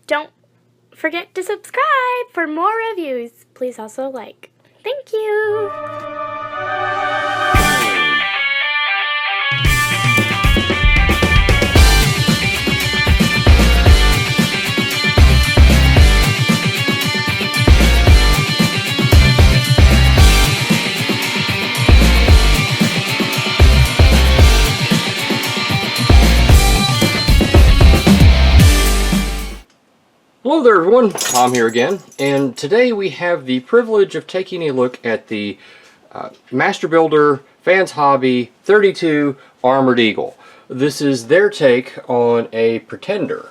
don't forget to subscribe for more reviews. Please also like. Thank you. Hello there everyone, Tom here again, and today we have the privilege of taking a look at the Master Builder FansHobby MB-32 Armour Eagle. This is their take on a Pretender,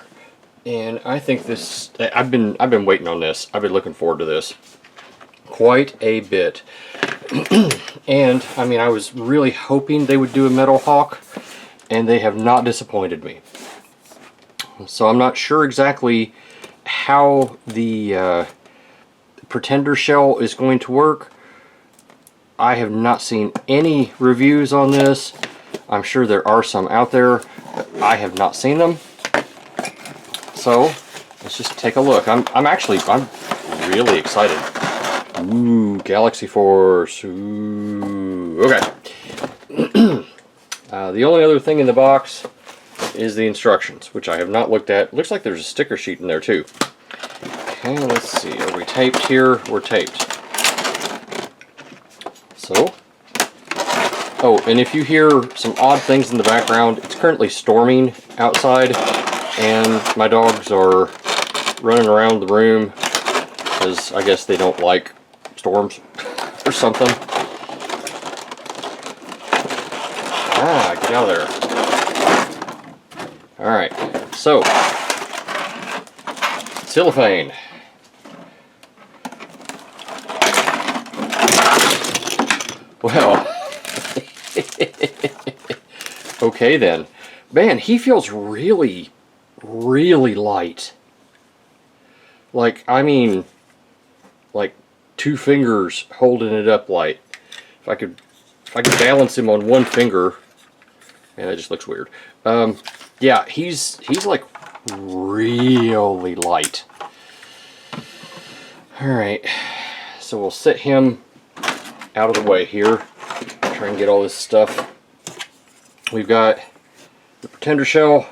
and I think this, I've been waiting on this. I've been looking forward to this quite a bit. And I mean, I was really hoping they would do a Metal Hawk, and they have not disappointed me. So I'm not sure exactly how the Pretender shell is going to work. I have not seen any reviews on this. I'm sure there are some out there, but I have not seen them. So let's just take a look. I'm really excited. Ooh, Galaxy Force. Ooh, okay. The only other thing in the box is the instructions, which I have not looked at. Looks like there's a sticker sheet in there too. Okay, let's see. Are we taped here? We're taped. So, oh, and if you hear some odd things in the background, it's currently storming outside, and my dogs are running around the room because I guess they don't like storms or something. Ah, get out of there. Alright, so, cellophane. Well, okay then. Man, he feels really, really light. Like, I mean, like 2 fingers holding it up light. If I could balance him on 1 finger, man, that just looks weird. Yeah, he's like really light. Alright, so we'll set him out of the way here. Try and get all this stuff. We've got the Pretender shell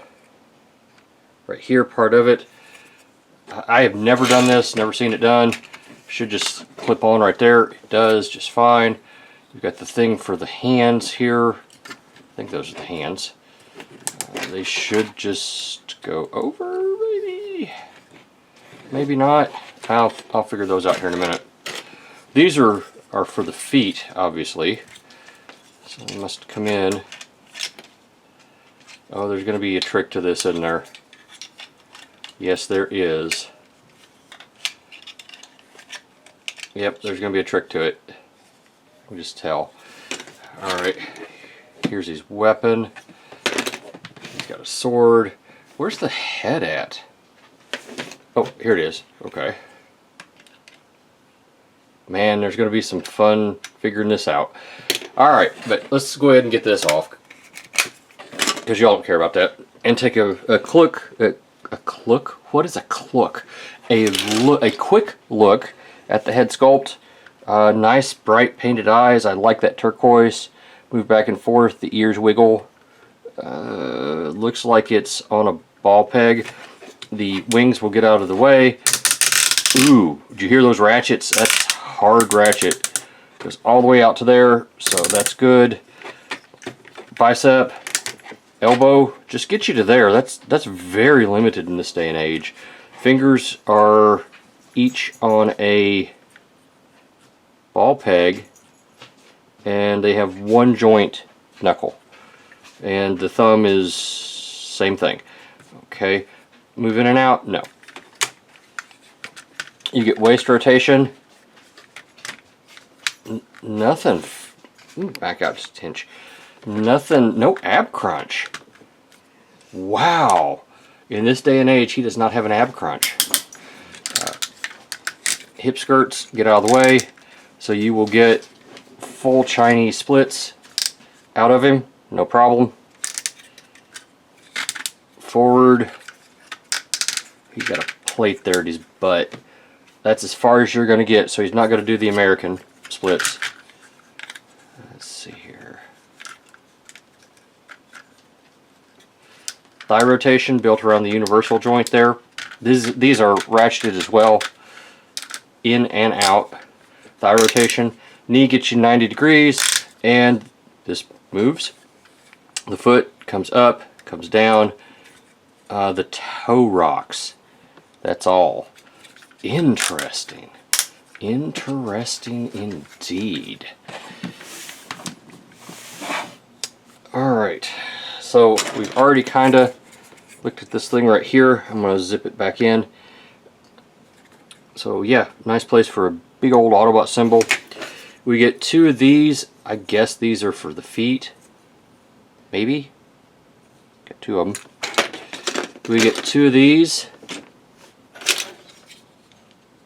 right here, part of it. I have never done this, never seen it done. Should just clip on right there. It does just fine. We've got the thing for the hands here. I think those are the hands. They should just go over, maybe? Maybe not. I'll figure those out here in a minute. These are for the feet, obviously. So they must come in. Oh, there's going to be a trick to this, isn't there? Yes, there is. Yep, there's going to be a trick to it. We'll just tell. Alright, here's his weapon. He's got a sword. Where's the head at? Oh, here it is. Okay. Man, there's going to be some fun figuring this out. Alright, but let's go ahead and get this off, because y'all don't care about that. And take a what is a clook? A quick look at the head sculpt. Nice, bright, painted eyes. I like that turquoise. Move back and forth. The ears wiggle. Looks like it's on a ball peg. The wings will get out of the way. Ooh, did you hear those ratchets? That's hard ratchet. Goes all the way out to there, so that's good. Bicep, elbow, just get you to there. That's very limited in this day and age. Fingers are each on a ball peg, and they have 1 joint knuckle. And the thumb is same thing. Okay, move in and out? No. You get waist rotation. Nothing. Ooh, back out just a inch. Nothing. No ab crunch. Wow. In this day and age, he does not have an ab crunch. Hip skirts, get out of the way. So you will get full Chinese splits out of him. No problem. Forward. He's got a plate there at his butt. That's as far as you're going to get, so he's not going to do the American splits. Let's see here. Thigh rotation built around the universal joint there. These are ratcheted as well, in and out. Thigh rotation. Knee gets you 90 degrees, and this moves. The foot comes up, comes down. The toe rocks. That's all. Interesting. Interesting indeed. Alright, so we've already kind of looked at this thing right here. I'm going to zip it back in. So yeah, nice place for a big old Autobot symbol. We get 2 of these. I guess these are for the feet. Maybe? Got 2 of them. We get 2 of these,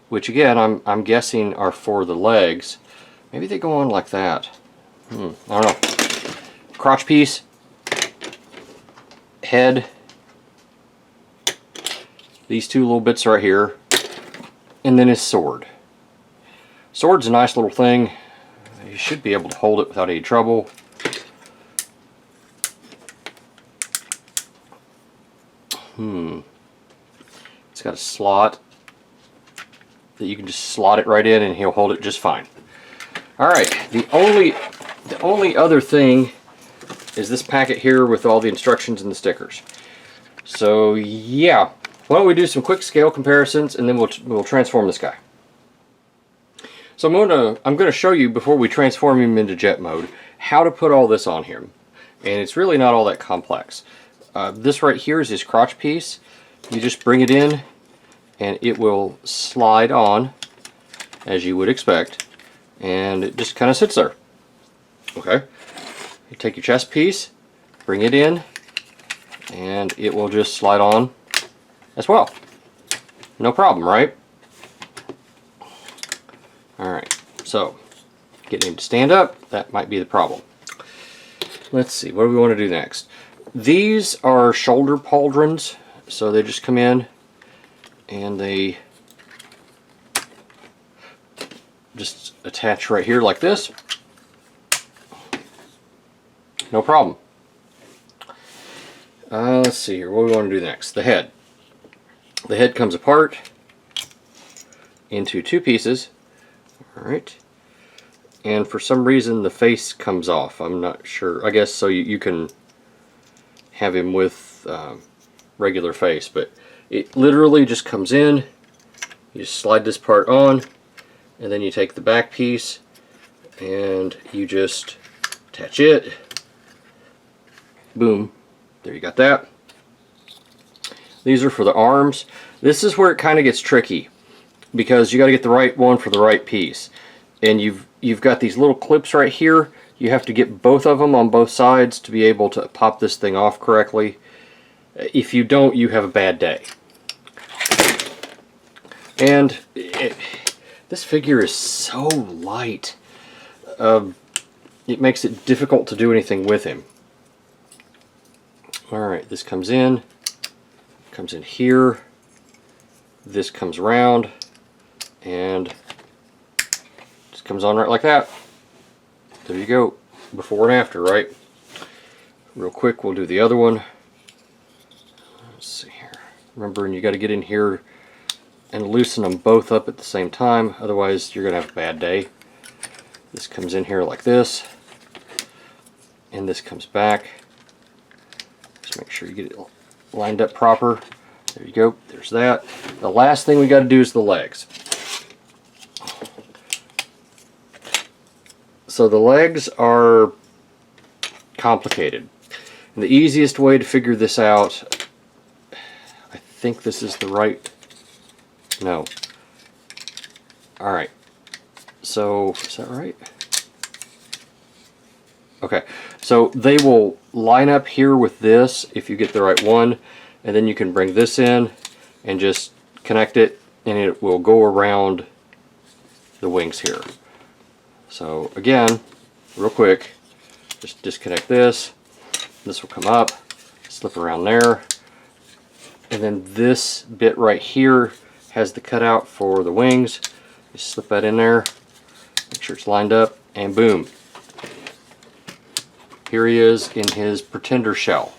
which again I'm guessing are for the legs. Maybe they go on like that. I don't know. Crotch piece, head, these 2 little bits right here, and then his sword. Sword's a nice little thing. You should be able to hold it without any trouble. It's got a slot that you can just slot it right in and he'll hold it just fine. Alright, the only other thing is this packet here with all the instructions and the stickers. So yeah, why don't we do some quick scale comparisons and then we'll transform this guy. So I'm gonna show you, before we transform him into jet mode, how to put all this on here. And it's really not all that complex. This right here is his crotch piece. You just bring it in and it will slide on as you would expect, and it just kind of sits there. Okay, you take your chest piece, bring it in, and it will just slide on as well. No problem, right? Alright, so getting him to stand up, that might be the problem. Let's see, what do we want to do next? These are shoulder pauldrons, so they just come in and they just attach right here like this. No problem. Let's see here, what do we want to do next? The head. The head comes apart into 2 pieces. Alright. And for some reason the face comes off. I'm not sure. I guess so you can have him with regular face, but it literally just comes in. You just slide this part on, and then you take the back piece and you just attach it. Boom. There, you got that. These are for the arms. This is where it kind of gets tricky, because you got to get the right one for the right piece. And you've got these little clips right here. You have to get both of them on both sides to be able to pop this thing off correctly. If you don't, you have a bad day. And this figure is so light. It makes it difficult to do anything with him. Alright, this comes in here, this comes around, and just comes on right like that. There you go, before and after, right? Real quick, we'll do the other one. Let's see here. Remembering you got to get in here and loosen them both up at the same time, otherwise you're going to have a bad day. This comes in here like this, and this comes back. Just make sure you get it lined up proper. There you go, there's that. The last thing we got to do is the legs. So the legs are complicated. And the easiest way to figure this out, I think this is the right, no. Alright, so is that right? Okay, so they will line up here with this if you get the right one, and then you can bring this in and just connect it, and it will go around the wings here. So again, real quick, just disconnect this. This will come up, slip around there, and then this bit right here has the cutout for the wings. Just slip that in there, make sure it's lined up, and boom. Here he is in his Pretender shell.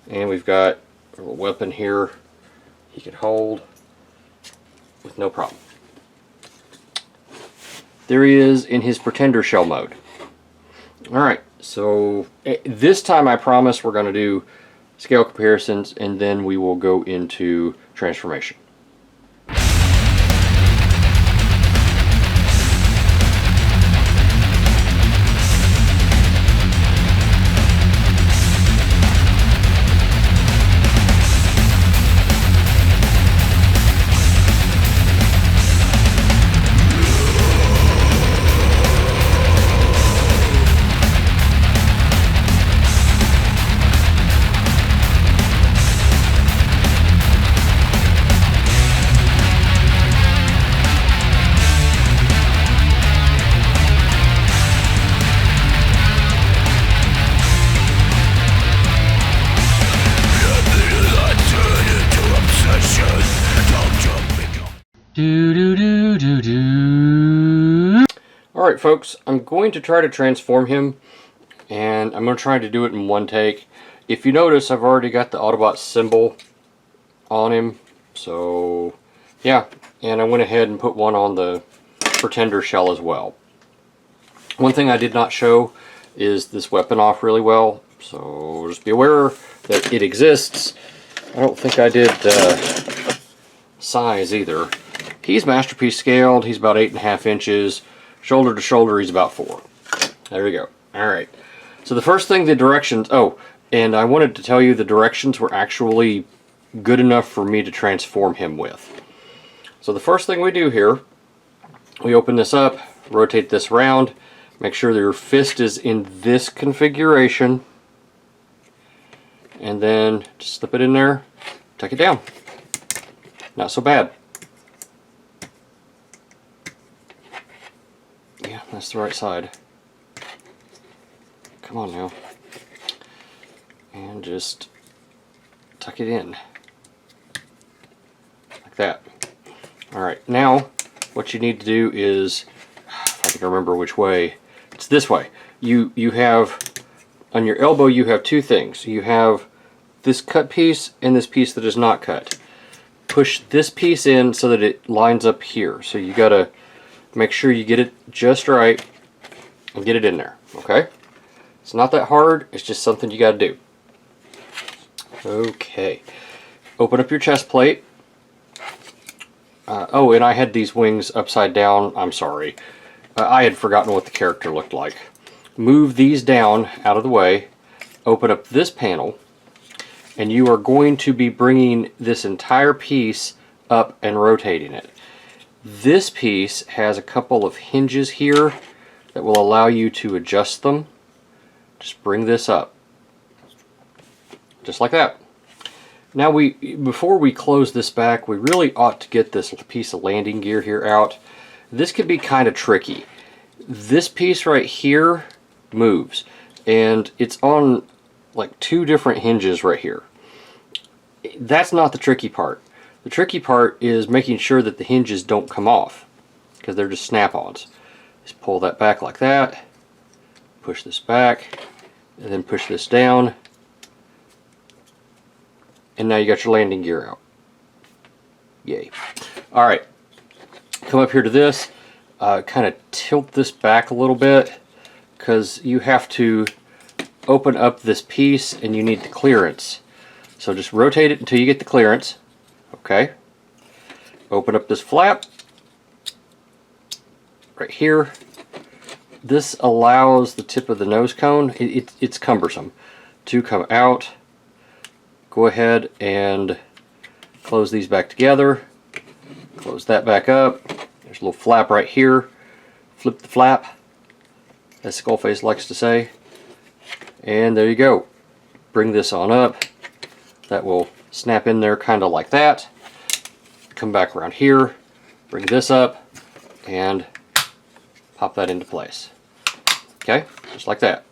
And we've got a little weapon here he can hold with no problem. There he is in his Pretender shell mode. Alright, so this time I promise we're going to do scale comparisons, and then we will go into transformation. Alright folks, I'm going to try to transform him, and I'm going to try to do it in one take. If you notice, I've already got the Autobot symbol on him, so yeah, and I went ahead and put one on the Pretender shell as well. One thing I did not show is this weapon off really well, so just be aware that it exists. I don't think I did size either. He's Masterpiece scaled, he's about 8.5 inches. Shoulder to shoulder, he's about 4. There we go. Alright. So the first thing, the directions. Oh, and I wanted to tell you the directions were actually good enough for me to transform him with. So the first thing we do here, we open this up, rotate this around, make sure that your fist is in this configuration, and then just slip it in there, tuck it down. Not so bad. Yeah, that's the right side. Come on now. And just tuck it in. Like that. Alright, now what you need to do is, if I can remember which way, it's this way. You have, on your elbow you have two things. You have this cut piece and this piece that is not cut. Push this piece in so that it lines up here. So you gotta make sure you get it just right and get it in there, okay? It's not that hard, it's just something you gotta do. Okay, open up your chest plate. Oh, and I had these wings upside down, I'm sorry. I had forgotten what the character looked like. Move these down out of the way, open up this panel, and you are going to be bringing this entire piece up and rotating it. This piece has a couple of hinges here that will allow you to adjust them. Just bring this up. Just like that. Now before we close this back, we really ought to get this piece of landing gear here out. This could be kind of tricky. This piece right here moves, and it's on like 2 different hinges right here. That's not the tricky part. The tricky part is making sure that the hinges don't come off, because they're just snap-ons. Just pull that back like that, push this back, and then push this down, and now you got your landing gear out. Yay. Alright, come up here to this, kind of tilt this back a little bit, because you have to open up this piece and you need the clearance. So just rotate it until you get the clearance. Okay, open up this flap right here. This allows the tip of the nose cone, it's cumbersome, to come out. Go ahead and close these back together, close that back up. There's a little flap right here, flip the flap, as Skullface likes to say, and there you go. Bring this on up, that will snap in there kind of like that. Come back around here, bring this up, and pop that into place. Okay, just like that.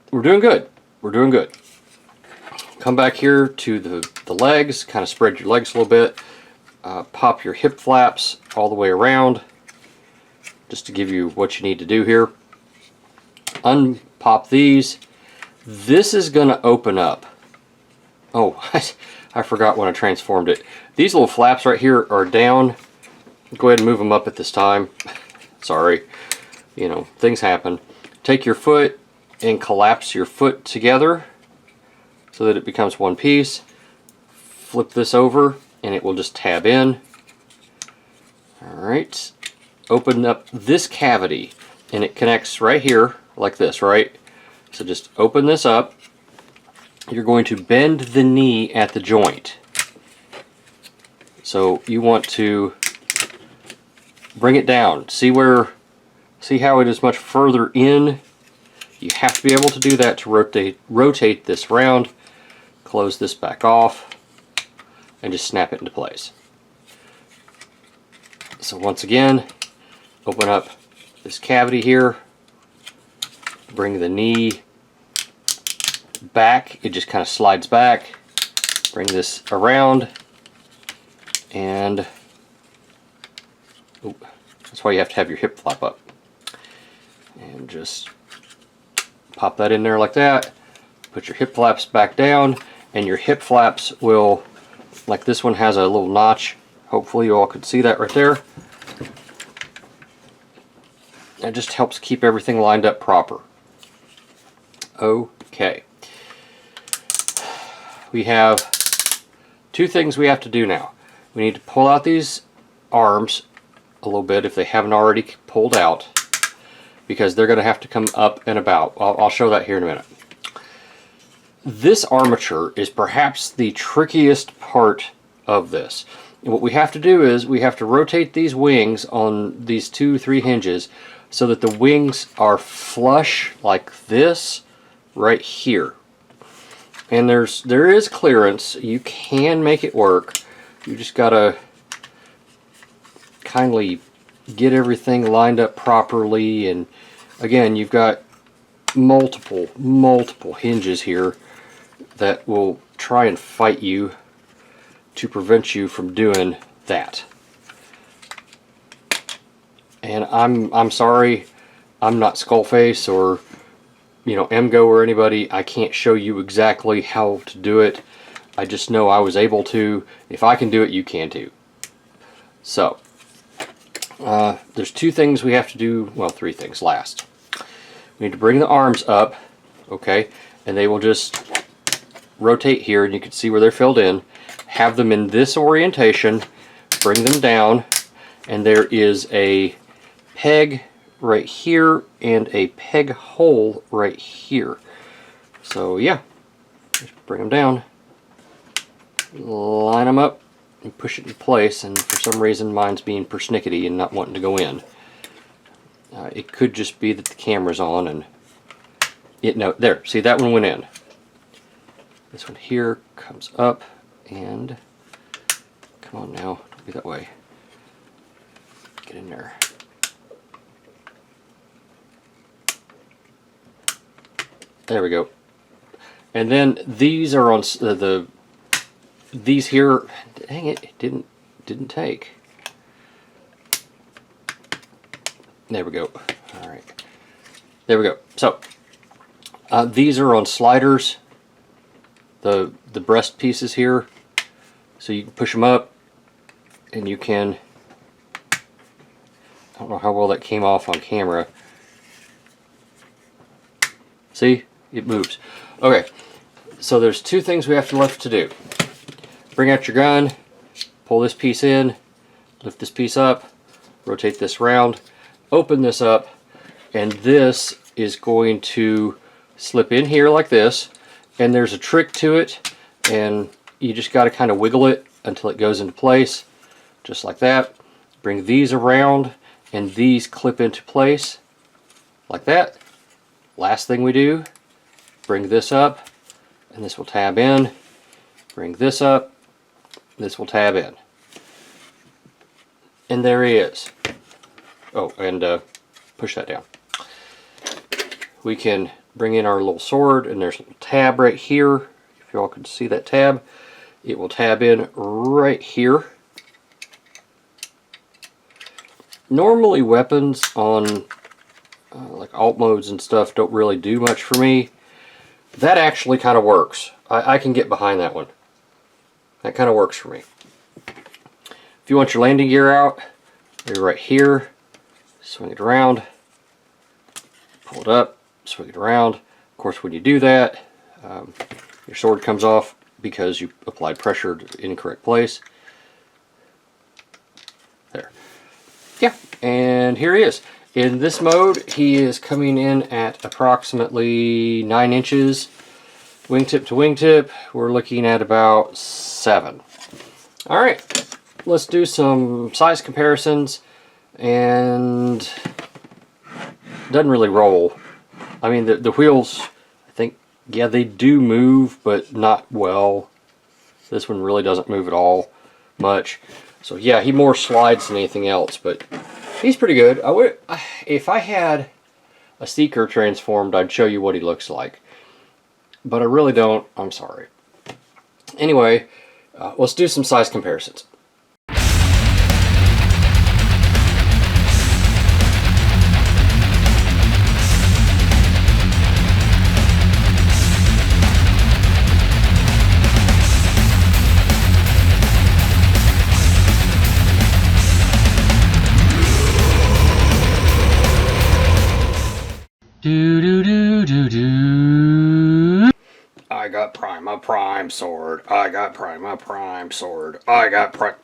We're doing good. We're doing good. come back here to the legs, kind of spread your legs a little bit, pop your hip flaps all the way around, just to give you what you need to do here. Unpop these. This is going to open up. Oh, I forgot when I transformed it. These little flaps right here are down. Go ahead and move them up at this time. Sorry, you know, things happen. Take your foot and collapse your foot together so that it becomes one piece. Flip this over and it will just tab in. Alright, open up this cavity and it connects right here like this, right? So just open this up. You're going to bend the knee at the joint. So you want to bring it down. See how it is much further in? You have to be able to do that to rotate this round. Close this back off and just snap it into place. So once again, open up this cavity here, bring the knee back, it just kind of slides back, bring this around, and that's why you have to have your hip flap up. And just pop that in there like that, put your hip flaps back down, and your hip flaps will, like this one has a little notch, hopefully you all could see that right there. That just helps keep everything lined up proper. Okay. We have two things we have to do now. We need to pull out these arms a little bit if they haven't already pulled out, because they're going to have to come up and about. I'll show that here in a minute. This armature is perhaps the trickiest part of this. And what we have to do is we have to rotate these wings on these 2-3 hinges so that the wings are flush like this right here. And there is clearance. You can make it work. You just gotta kindly get everything lined up properly. And again, you've got multiple hinges here that will try and fight you to prevent you from doing that. And I'm sorry, I'm not Skullface or, you know, MGO or anybody. I can't show you exactly how to do it. I just know I was able to. If I can do it, you can too. So there's two things we have to do, well, three things last. We need to bring the arms up, okay, and they will just rotate here, and you can see where they're filled in. Have them in this orientation, bring them down, and there is a peg right here and a peg hole right here. So yeah, just bring them down, line them up, and push it in place. And for some reason mine's being persnickety and not wanting to go in. It could just be that the camera's on and no, there, see, that one went in. This one here comes up, and come on now, don't be that way. Get in there. There we go. And then these are on these here. Dang it! It didn't take. There we go. All right. There we go. So these are on sliders. The breast pieces here. So you can push them up, and you can. I don't know how well that came off on camera. See? It moves. Okay, so there's two things we have left to do. Bring out your gun, pull this piece in, lift this piece up, rotate this round, open this up, and this is going to slip in here like this. And there's a trick to it, and you just got to kind of wiggle it until it goes into place, just like that. Bring these around, and these clip into place like that. Last thing we do, bring this up, and this will tab in. Bring this up, this will tab in. And there he is. Oh, and push that down. We can bring in our little sword, and there's a little tab right here. If if y'all can see that tab, it will tab in right here. Normally weapons on like alt modes and stuff don't really do much for me. That actually kind of works. I can get behind that one. That kind of works for me. If you want your landing gear out, you're right here. Swing it around, pull it up, swing it around. Of course, when you do that, your sword comes off because you applied pressure to the incorrect place. There. Yeah, and here he is. In this mode, he is coming in at approximately 9 inches. Wingtip to wingtip, we're looking at about 7. Alright, let's do some size comparisons. And doesn't really roll. I mean, the wheels, I think, yeah, they do move, but not well. This one really doesn't move at all much. So yeah, he more slides than anything else, but he's pretty good. If I had a Seeker transformed, I'd show you what he looks like. But I really don't. I'm sorry. Anyway, let's do some size comparisons. I got prime sword. I got prime sword. I got prime.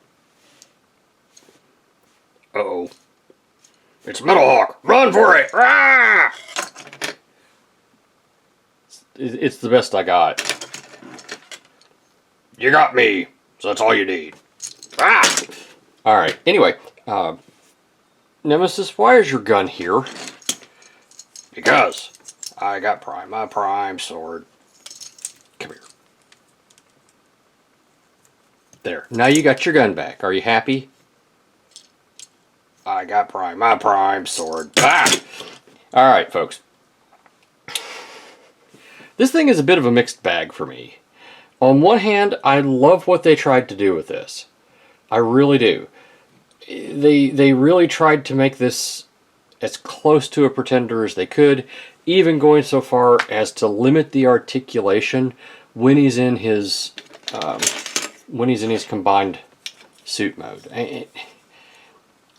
Uh-oh. It's Metal Hawk. Run for it! Rah! It's the best I got. You got me. So that's all you need. Ah! Alright, anyway. Nemesis, why is your gun here? Because I got my prime sword. Come here. There. Now you got your gun back. Are you happy? I got my prime sword. Ah! Alright, folks. This thing is a bit of a mixed bag for me. On one hand, I love what they tried to do with this. I really do. They really tried to make this as close to a Pretender as they could, even going so far as to limit the articulation when he's in his combined suit mode.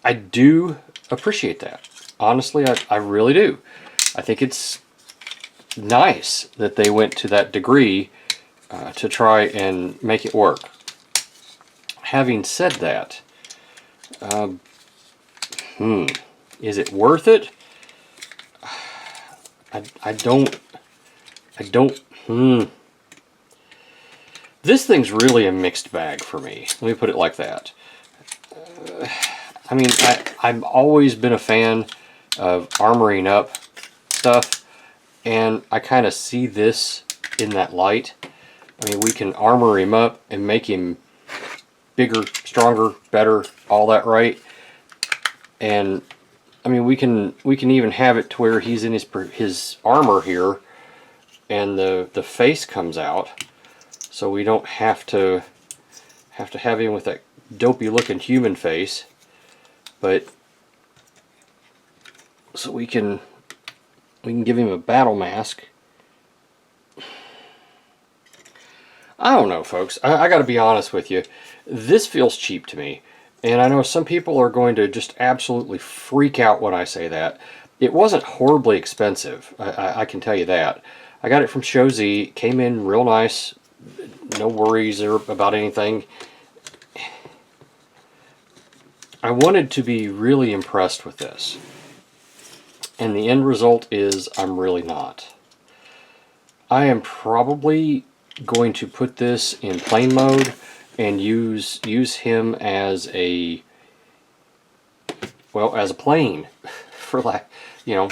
I do appreciate that. Honestly, I really do. I think it's nice that they went to that degree to try and make it work. Having said that, is it worth it? I don't. This thing's really a mixed bag for me. Let me put it like that. I mean, I've always been a fan of armoring up stuff, and I kind of see this in that light. I mean, we can armor him up and make him bigger, stronger, better, all that right. And I mean, we can even have it to where he's in his armor here, and the face comes out, so we don't have to have him with that dopey looking human face, but so we can give him a battle mask. I don't know, folks. I got to be honest with you. This feels cheap to me. And I know some people are going to just absolutely freak out when I say that. It wasn't horribly expensive. I can tell you that. I got it from Show Z. Came in real nice. No worries about anything. I wanted to be really impressed with this. And the end result is I'm really not. I am probably going to put this in plane mode and use him as a plane for, like, you know,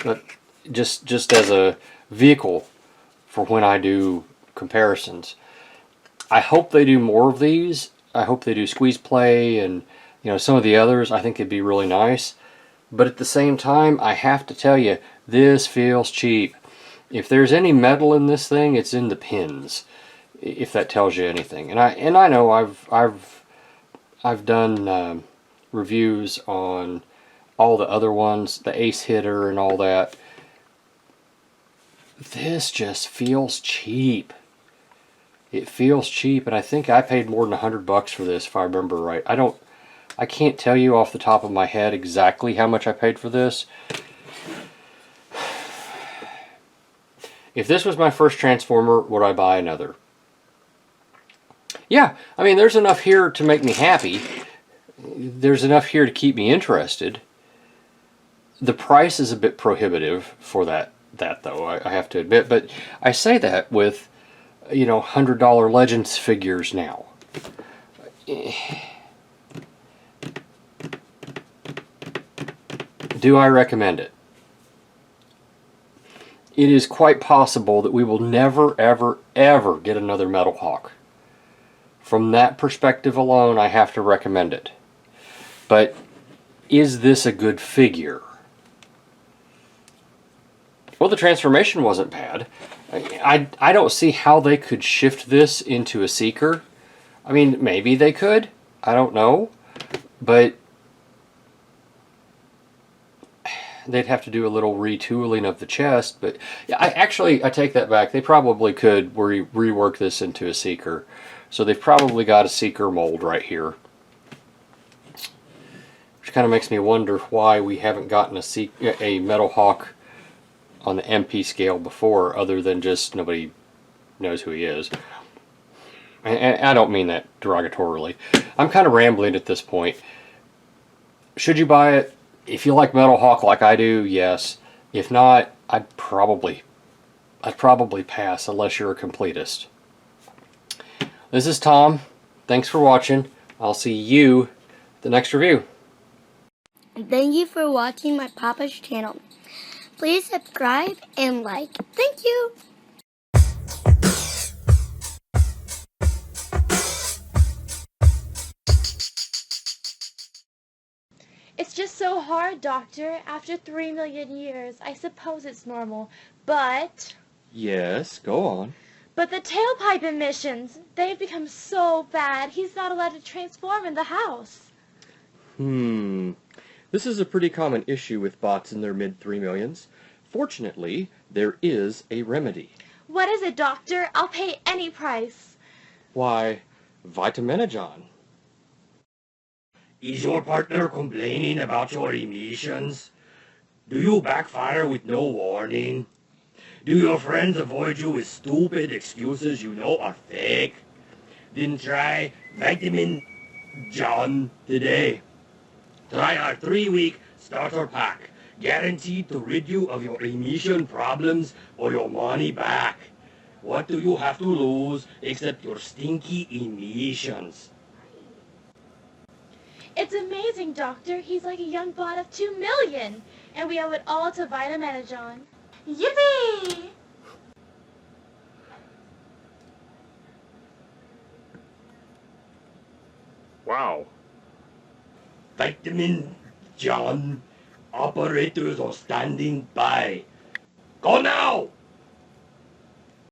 just as a vehicle for when I do comparisons. I hope they do more of these. I hope they do squeeze play and, you know, some of the others. I think it'd be really nice. But at the same time, I have to tell you, this feels cheap. If there's any metal in this thing, it's in the pins. if that tells you anything. And I know I've done reviews on all the other ones, the Ace Hitter and all that. This just feels cheap. It feels cheap, and I think I paid more than $100 for this, if I remember right. I can't tell you off the top of my head exactly how much I paid for this. If this was my first Transformer, would I buy another? Yeah, I mean, there's enough here to make me happy. There's enough here to keep me interested. The price is a bit prohibitive for that though, I have to admit. But I say that with, you know, $100 Legends figures now. Do I recommend it? It is quite possible that we will never, ever, ever get another Metal Hawk. From that perspective alone, I have to recommend it. But is this a good figure? Well, the transformation wasn't bad. I don't see how they could shift this into a Seeker. I mean, maybe they could. I don't know. But they'd have to do a little retooling of the chest. But yeah, I take that back. They probably could rework this into a Seeker. So they've probably got a Seeker mold right here. Which kind of makes me wonder why we haven't gotten a Metal Hawk on the MP scale before, other than just nobody knows who he is. And I don't mean that derogatorily. I'm kind of rambling at this point. Should you buy it? If you like Metal Hawk like I do, yes. If not, I'd probably pass, unless you're a completist. This is Tom. Thanks for watching. I'll see you at the next review. Thank you for watching my Papa's channel. Please subscribe and like. Thank you. It's just so hard, Doctor. After 3 million years, I suppose it's normal. But Yes, go on. the tailpipe emissions, they've become so bad, he's not allowed to transform in the house. This is a pretty common issue with bots in their mid-3 millions. Fortunately, there is a remedy. What is it, Doctor? I'll pay any price. Why, Vitaminogen. Is your partner complaining about your emissions? Do you backfire with no warning? Do your friends avoid you with stupid excuses you know are fake? Then try Vitamin John today. Try our 3-week starter pack, guaranteed to rid you of your emission problems or your money back. What do you have to lose except your stinky emissions? It's amazing, Doctor. He's like a young bot of 2 million. And we owe it all to Vitaminogen. Yippee! Wow. Vitamin John, operators are standing by. Go now!